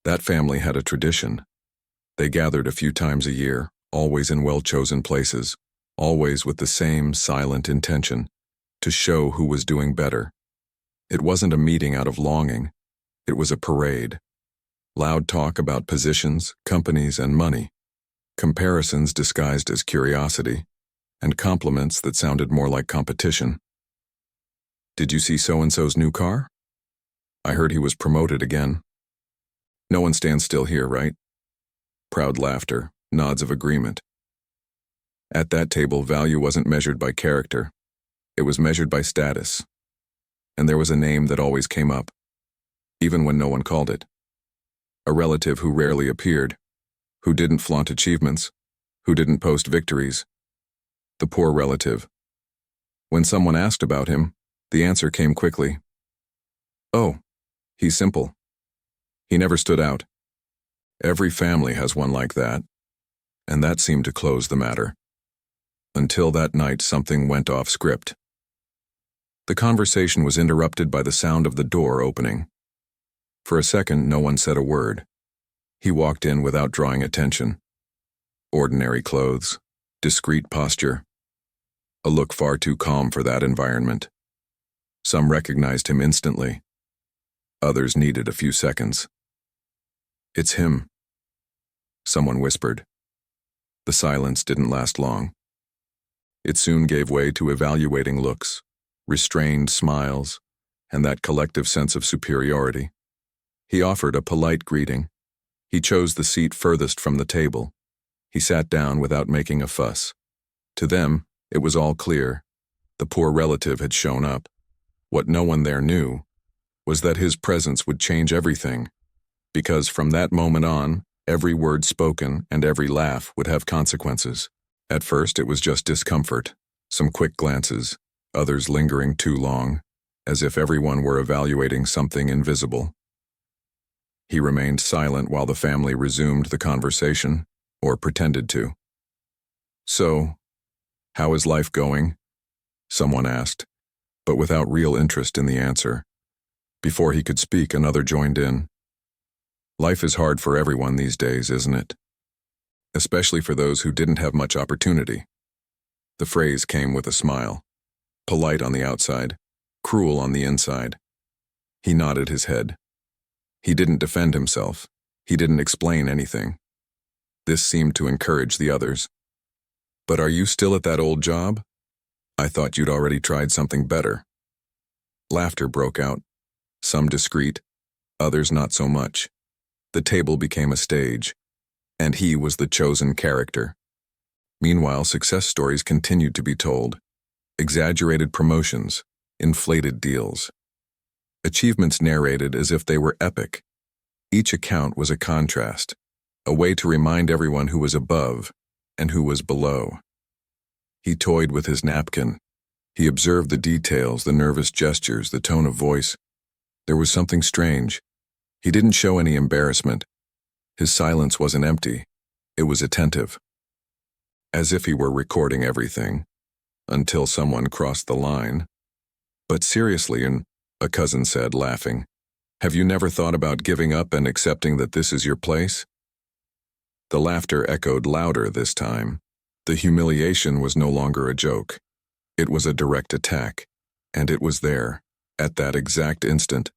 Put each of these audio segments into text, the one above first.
That family had a tradition. They gathered a few times a year, always in well-chosen places, always with the same silent intention, to show who was doing better. It wasn't a meeting out of longing. It was a parade. Loud talk about positions, companies, and money. Comparisons disguised as curiosity, and compliments that sounded more like competition. "Did you see so-and-so's new car? I heard he was promoted again." "No one stands still here, right?" Proud laughter, nods of agreement. At that table, value wasn't measured by character. It was measured by status. And there was a name that always came up, even when no one called it. A relative who rarely appeared, who didn't flaunt achievements, who didn't post victories. The poor relative. When someone asked about him, the answer came quickly. "Oh, he's simple." He never stood out. Every family has one like that, and that seemed to close the matter. Until that night, something went off script. The conversation was interrupted by the sound of the door opening. For a second, no one said a word. He walked in without drawing attention. Ordinary clothes, discreet posture, a look far too calm for that environment. Some recognized him instantly. Others needed a few seconds. "It's him," someone whispered. The silence didn't last long. It soon gave way to evaluating looks, restrained smiles, and that collective sense of superiority. He offered a polite greeting. He chose the seat furthest from the table. He sat down without making a fuss. To them, it was all clear. The poor relative had shown up. What no one there knew was that his presence would change everything, because from that moment on, every word spoken and every laugh would have consequences. At first, it was just discomfort, some quick glances, others lingering too long, as if everyone were evaluating something invisible. He remained silent while the family resumed the conversation, or pretended to. "So, how is life going?" someone asked, but without real interest in the answer. Before he could speak, another joined in. "Life is hard for everyone these days, isn't it? Especially for those who didn't have much opportunity." The phrase came with a smile. Polite on the outside, cruel on the inside. He nodded his head. He didn't defend himself. He didn't explain anything. This seemed to encourage the others. "But are you still at that old job? I thought you'd already tried something better." Laughter broke out, some discreet, others not so much. The table became a stage, and he was the chosen character. Meanwhile, success stories continued to be told. Exaggerated promotions, inflated deals. Achievements narrated as if they were epic. Each account was a contrast, a way to remind everyone who was above and who was below. He toyed with his napkin. He observed the details, the nervous gestures, the tone of voice. There was something strange. He didn't show any embarrassment. His silence wasn't empty. It was attentive. As if he were recording everything, until someone crossed the line. "But seriously," a cousin said, laughing, "have you never thought about giving up and accepting that this is your place?" The laughter echoed louder this time. The humiliation was no longer a joke. It was a direct attack, and it was there, at that exact instant,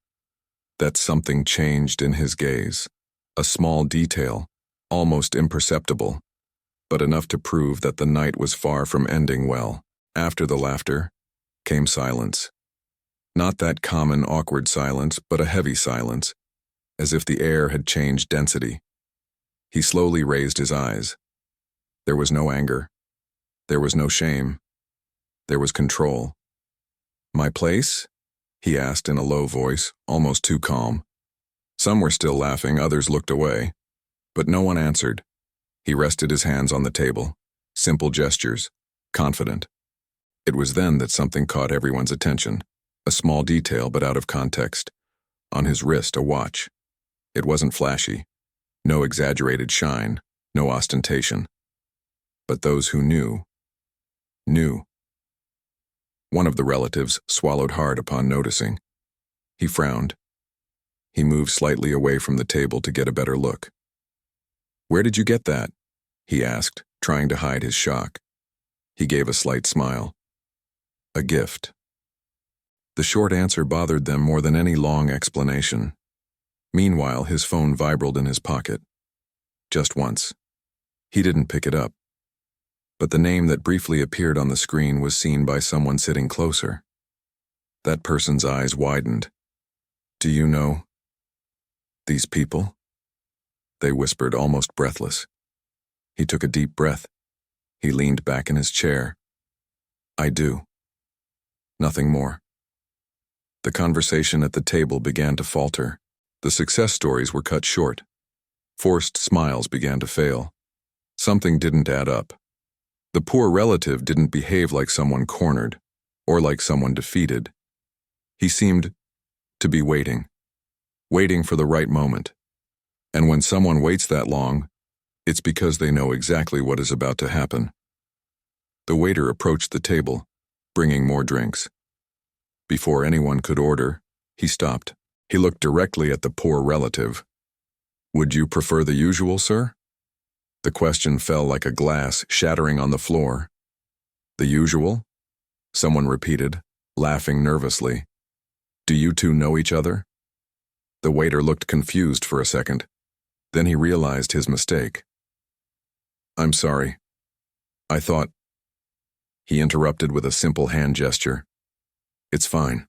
that something changed in his gaze. A small detail, almost imperceptible, but enough to prove that the night was far from ending well. After the laughter came silence. Not that common, awkward silence, but a heavy silence, as if the air had changed density. He slowly raised his eyes. There was no anger. There was no shame. There was control. "My place?" he asked in a low voice, almost too calm. Some were still laughing, others looked away. But no one answered. He rested his hands on the table, simple gestures, confident. It was then that something caught everyone's attention. A small detail, but out of context. On his wrist, a watch. It wasn't flashy. No exaggerated shine, no ostentation. But those who knew. One of the relatives swallowed hard upon noticing. He frowned. He moved slightly away from the table to get a better look. "Where did you get that?" he asked, trying to hide his shock. He gave a slight smile. "A gift." The short answer bothered them more than any long explanation. Meanwhile, his phone vibrated in his pocket. Just once. He didn't pick it up. But the name that briefly appeared on the screen was seen by someone sitting closer. That person's eyes widened. "Do you know these people?" They whispered, almost breathless. He took a deep breath. He leaned back in his chair. "I do." Nothing more. The conversation at the table began to falter. The success stories were cut short. Forced smiles began to fail. Something didn't add up. The poor relative didn't behave like someone cornered, or like someone defeated. He seemed to be waiting for the right moment. And when someone waits that long, it's because they know exactly what is about to happen. The waiter approached the table, bringing more drinks. Before anyone could order, he stopped. He looked directly at the poor relative. "Would you prefer the usual, sir?" The question fell like a glass shattering on the floor. "The usual?" someone repeated, laughing nervously. "Do you two know each other?" The waiter looked confused for a second. Then he realized his mistake. "I'm sorry. I thought—" He interrupted with a simple hand gesture. "It's fine."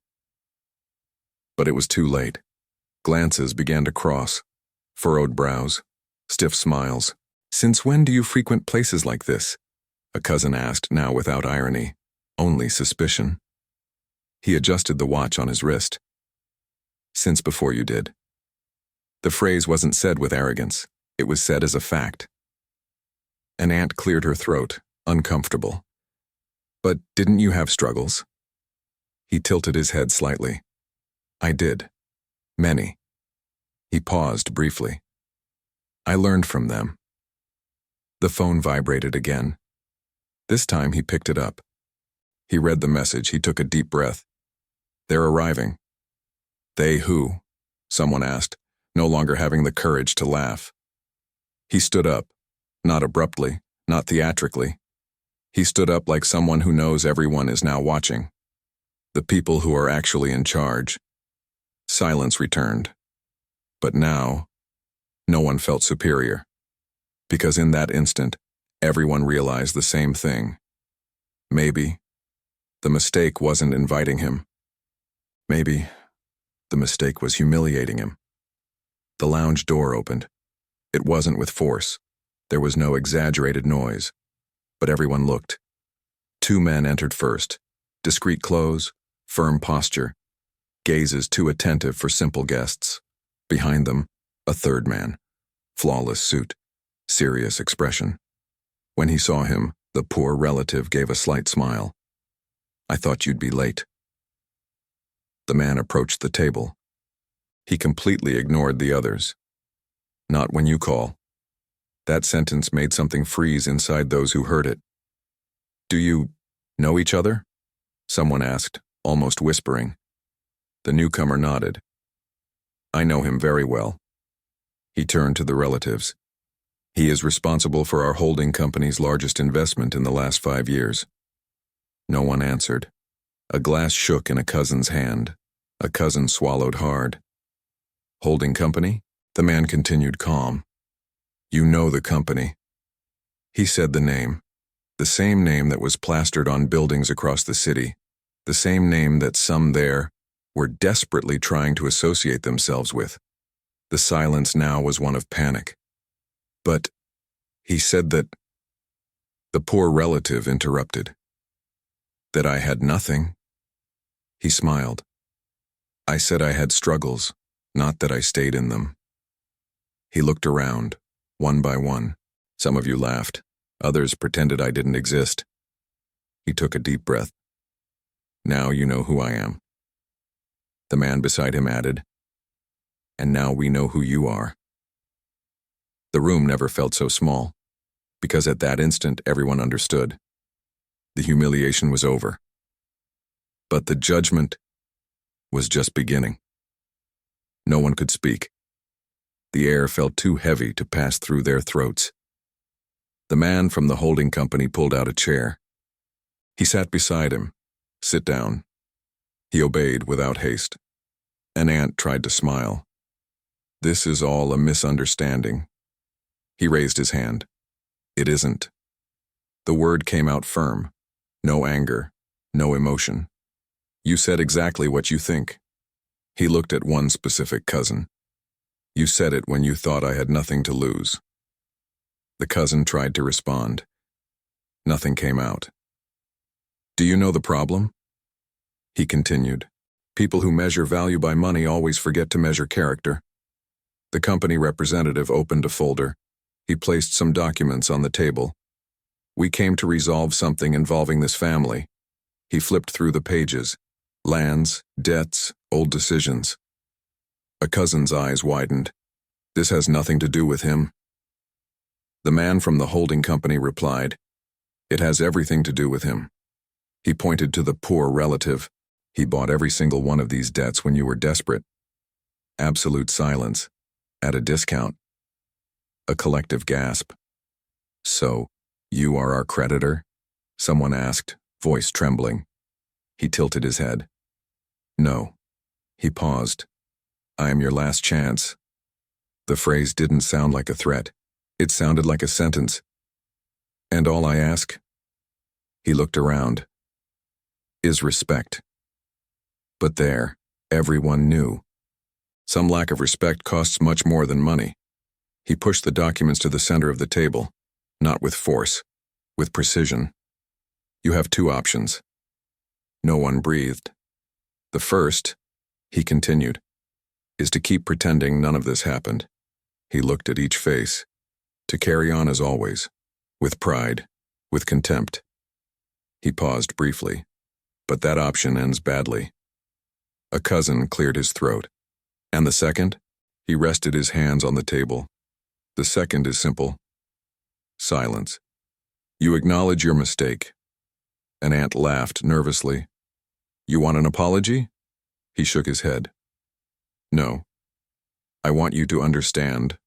But it was too late. Glances began to cross. Furrowed brows. Stiff smiles. "Since when do you frequent places like this?" a cousin asked, now without irony, only suspicion. He adjusted the watch on his wrist. "Since before you did." The phrase wasn't said with arrogance. It was said as a fact. An aunt cleared her throat, uncomfortable. "But didn't you have struggles?" He tilted his head slightly. "I did. Many." He paused briefly. "I learned from them." The phone vibrated again. This time he picked it up. He read the message. He took a deep breath. "They're arriving." "They who?" someone asked, no longer having the courage to laugh. He stood up, not abruptly, not theatrically. He stood up like someone who knows everyone is now watching. The people who are actually in charge. Silence returned. But now, no one felt superior. Because in that instant, everyone realized the same thing. Maybe the mistake wasn't inviting him. Maybe the mistake was humiliating him. The lounge door opened. It wasn't with force. There was no exaggerated noise. But everyone looked. Two men entered first. Discreet clothes, firm posture, gazes too attentive for simple guests. Behind them, a third man. Flawless suit, serious expression. When he saw him, the poor relative gave a slight smile. "I thought you'd be late." The man approached the table. He completely ignored the others. "Not when you call." That sentence made something freeze inside those who heard it. "Do you know each other?" someone asked, almost whispering. The newcomer nodded. "I know him very well." He turned to the relatives. "He is responsible for our holding company's largest investment in the last 5 years." No one answered. A glass shook in a cousin's hand. A cousin swallowed hard. "Holding company?" The man continued calm. "You know the company." He said the name. The same name that was plastered on buildings across the city. The same name that some there were desperately trying to associate themselves with. The silence now was one of panic. "But," he said that... The poor relative interrupted. "That I had nothing." He smiled. "I said I had struggles, not that I stayed in them." He looked around, one by one. Some of you laughed. Others pretended I didn't exist. He took a deep breath. "Now you know who I am." The man beside him added, "And now we know who you are." The room never felt so small, because at that instant everyone understood. The humiliation was over. But the judgment was just beginning. No one could speak. The air felt too heavy to pass through their throats. The man from the holding company pulled out a chair. He sat beside him. "Sit down." He obeyed without haste. An ant tried to smile. "This is all a misunderstanding." He raised his hand. "It isn't." The word came out firm. No anger, no emotion. "You said exactly what you think." He looked at one specific cousin. "You said it when you thought I had nothing to lose." The cousin tried to respond. Nothing came out. "Do you know the problem?" He continued. "People who measure value by money always forget to measure character." The company representative opened a folder. He placed some documents on the table. "We came to resolve something involving this family." He flipped through the pages. Lands, debts, old decisions. A cousin's eyes widened. "This has nothing to do with him." The man from the holding company replied, "It has everything to do with him." He pointed to the poor relative. "He bought every single one of these debts when you were desperate." Absolute silence. At a discount. A collective gasp. "So, you are our creditor?" someone asked, voice trembling. He tilted his head. "No." He paused. "I am your last chance." The phrase didn't sound like a threat. It sounded like a sentence. "And all I ask," he looked around, "is respect." But there, everyone knew. Some lack of respect costs much more than money. He pushed the documents to the center of the table, not with force, with precision. "You have two options." No one breathed. "The first," he continued, "is to keep pretending none of this happened." He looked at each face. "To carry on as always, with pride, with contempt." He paused briefly. "But that option ends badly." A cousin cleared his throat. "And the second?" He rested his hands on the table. "The second is simple. Silence. You acknowledge your mistake." An ant laughed nervously. "You want an apology?" He shook his head. "No. I want you to understand."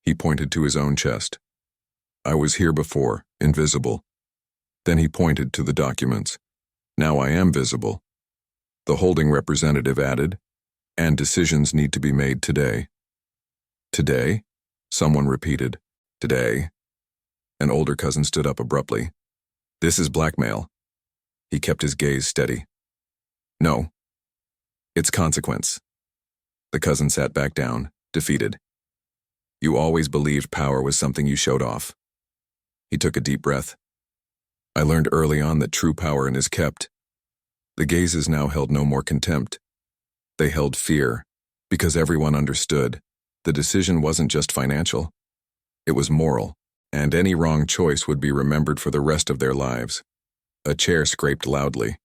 He pointed to his own chest. "I was here before, invisible." Then he pointed to the documents. "Now I am visible." The holding representative added, "And decisions need to be made today." "Today?" someone repeated. "Today?" An older cousin stood up abruptly. "This is blackmail." He kept his gaze steady. "No. It's consequence." The cousin sat back down, defeated. "You always believed power was something you showed off." He took a deep breath. "I learned early on that true power is kept." The gazes now held no more contempt. They held fear, because everyone understood the decision wasn't just financial. It was moral, and any wrong choice would be remembered for the rest of their lives. A chair scraped loudly.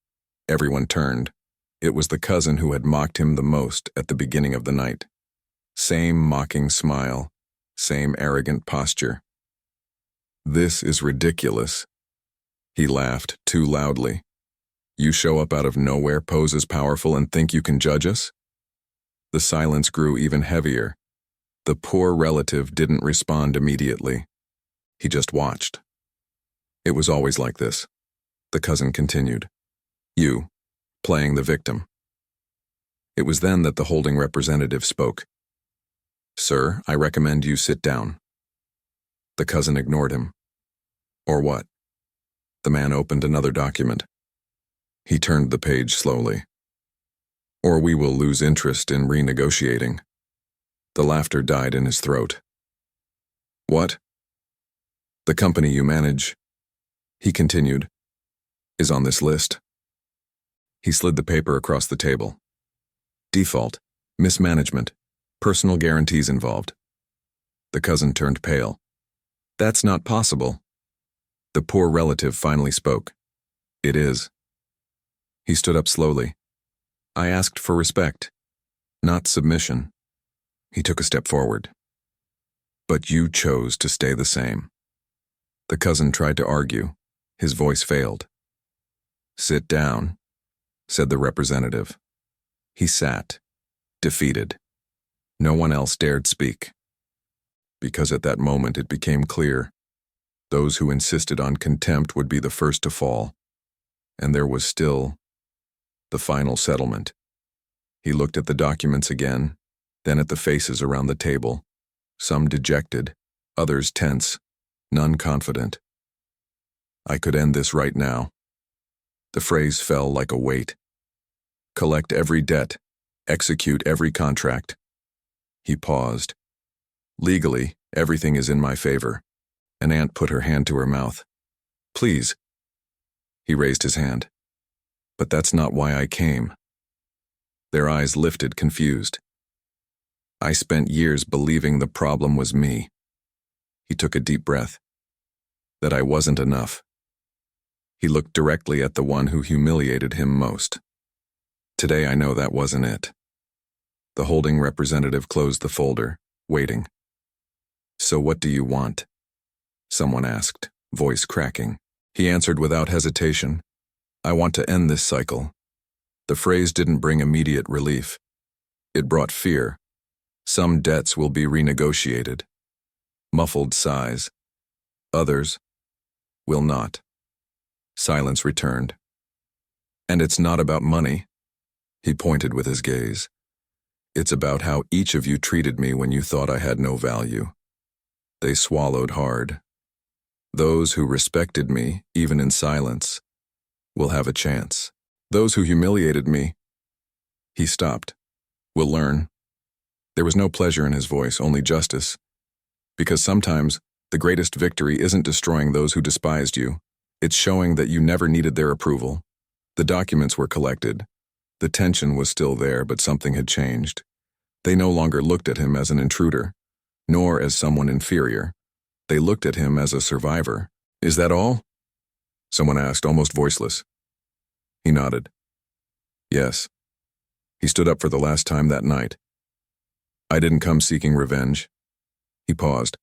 Everyone turned. It was the cousin who had mocked him the most at the beginning of the night. Same mocking smile, same arrogant posture. "This is ridiculous." He laughed too loudly. "You show up out of nowhere, pose as powerful, and think you can judge us?" The silence grew even heavier. The poor relative didn't respond immediately. He just watched. "It was always like this," the cousin continued. "You, playing the victim." It was then that the holding representative spoke. "Sir, I recommend you sit down." The cousin ignored him. "Or what?" The man opened another document. He turned the page slowly. "Or we will lose interest in renegotiating." The laughter died in his throat. "What?" "The company you manage," he continued, "is on this list." He slid the paper across the table. "Default, mismanagement, personal guarantees involved." The cousin turned pale. "That's not possible." The poor relative finally spoke. "It is." He stood up slowly. "I asked for respect, not submission." He took a step forward. "But you chose to stay the same." The cousin tried to argue. His voice failed. "Sit down," said the representative. He sat, defeated. No one else dared speak, because at that moment it became clear those who insisted on contempt would be the first to fall, and there was still the final settlement. He looked at the documents again, then at the faces around the table, some dejected, others tense, none confident. I could end this right now. The phrase fell like a weight. Collect every debt, execute every contract. He paused. Legally, everything is in my favor. An aunt put her hand to her mouth. Please. He raised his hand. But that's not why I came. Their eyes lifted, confused. I spent years believing the problem was me. He took a deep breath. That I wasn't enough. He looked directly at the one who humiliated him most. Today I know that wasn't it. The holding representative closed the folder, waiting. So what do you want? Someone asked, voice cracking. He answered without hesitation. I want to end this cycle. The phrase didn't bring immediate relief. It brought fear. Some debts will be renegotiated. Muffled sighs. Others will not. Silence returned. And it's not about money. He pointed with his gaze. It's about how each of you treated me when you thought I had no value. They swallowed hard. Those who respected me, even in silence, will have a chance. Those who humiliated me, he stopped, will learn. There was no pleasure in his voice, only justice. Because sometimes the greatest victory isn't destroying those who despised you. It's showing that you never needed their approval. The documents were collected. The tension was still there, but something had changed. They no longer looked at him as an intruder, nor as someone inferior. They looked at him as a survivor. Is that all? Someone asked, almost voiceless. He nodded. Yes. He stood up for the last time that night. I didn't come seeking revenge. He paused.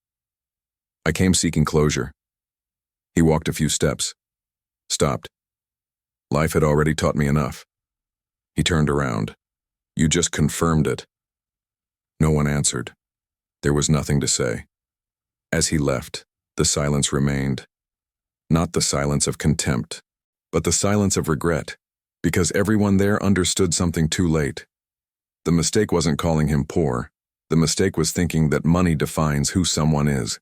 I came seeking closure. He walked a few steps. Stopped. Life had already taught me enough. He turned around. You just confirmed it. No one answered. There was nothing to say. As he left, the silence remained. Not the silence of contempt, but the silence of regret, because everyone there understood something too late. The mistake wasn't calling him poor. The mistake was thinking that money defines who someone is.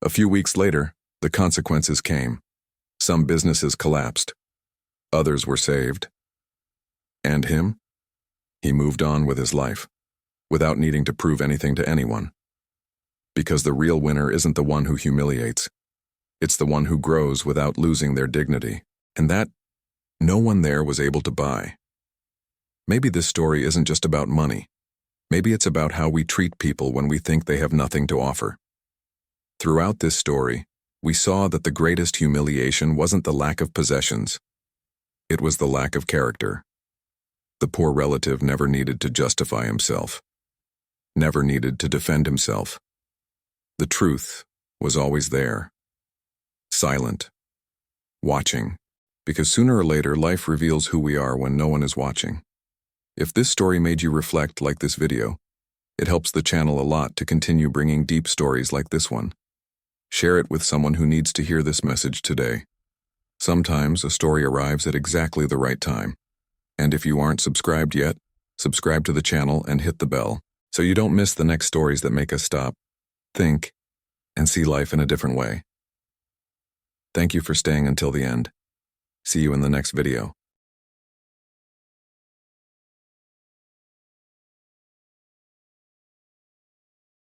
A few weeks later, the consequences came. Some businesses collapsed. Others were saved. And him? He moved on with his life, without needing to prove anything to anyone. Because the real winner isn't the one who humiliates. It's the one who grows without losing their dignity. And that, no one there was able to buy. Maybe this story isn't just about money. Maybe it's about how we treat people when we think they have nothing to offer. Throughout this story, we saw that the greatest humiliation wasn't the lack of possessions. It was the lack of character. The poor relative never needed to justify himself, never needed to defend himself. The truth was always there, silent, watching, because sooner or later life reveals who we are when no one is watching. If this story made you reflect like this video, it helps the channel a lot to continue bringing deep stories like this one. Share it with someone who needs to hear this message today. Sometimes a story arrives at exactly the right time. And if you aren't subscribed yet, subscribe to the channel and hit the bell so you don't miss the next stories that make us stop, think, and see life in a different way. Thank you for staying until the end. See you in the next video.